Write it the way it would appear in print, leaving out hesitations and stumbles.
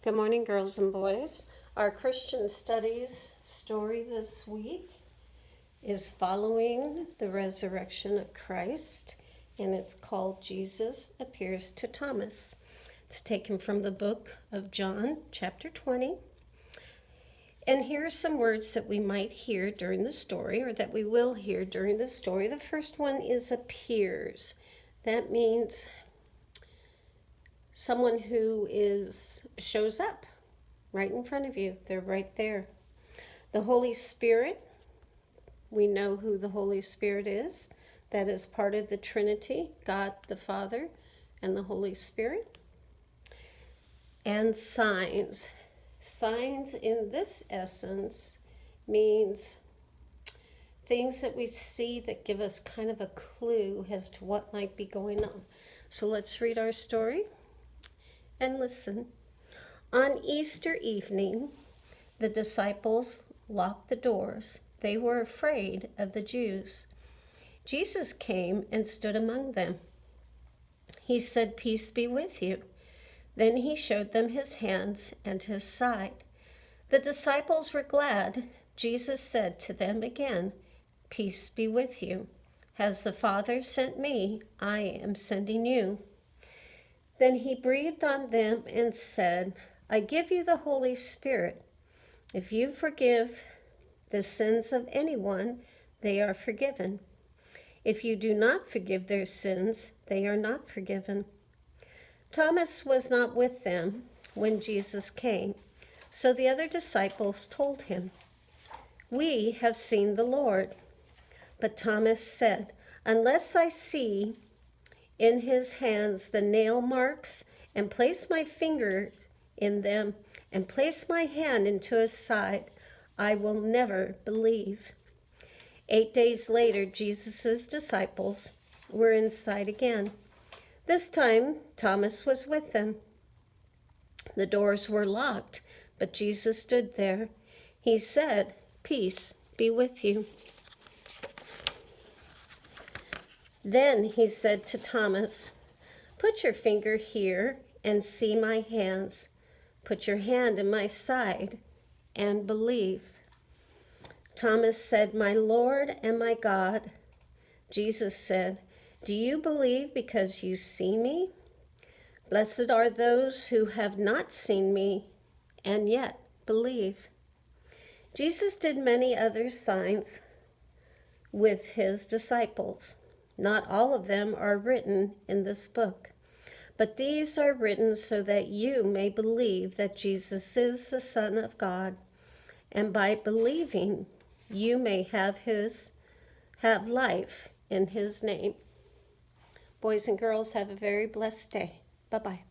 Good morning, girls and boys. Our Christian Studies story this week is following the resurrection of Christ, and it's called Jesus Appears to Thomas. It's taken from the book of John, chapter 20. And here are some words that we might hear during the story, or that we will hear during the story. The first one is appears. That means someone who shows up right in front of you. They're right there. The Holy Spirit, we know who the Holy Spirit is. That is part of the Trinity, God the Father and the Holy Spirit. And signs. Signs in this essence means things that we see that give us kind of a clue as to what might be going on. So let's read our story and listen. On Easter evening, the disciples locked the doors. They were afraid of the Jews. Jesus came and stood among them. He said, "Peace be with you." Then he showed them his hands and his side. The disciples were glad. Jesus said to them again, "Peace be with you. As the Father sent me, I am sending you." Then he breathed on them and said, "I give you the Holy Spirit. If you forgive the sins of anyone, they are forgiven. If you do not forgive their sins, they are not forgiven." Thomas was not with them when Jesus came, so the other disciples told him, "We have seen the Lord." But Thomas said, "Unless I see in his hands the nail marks, and place my finger in them, and place my hand into his side, I will never believe." 8 days later, Jesus' disciples were inside again. This time, Thomas was with them. The doors were locked, but Jesus stood there. He said, "Peace be with you." Then he said to Thomas, "Put your finger here and see my hands. Put your hand in my side and believe." Thomas said, "My Lord and my God." Jesus said, "Do you believe because you see me? Blessed are those who have not seen me and yet believe." Jesus did many other signs with his disciples. Not all of them are written in this book, but these are written so that you may believe that Jesus is the Son of God, and by believing you may have life in his name. Boys and girls, have a very blessed day. Bye-bye.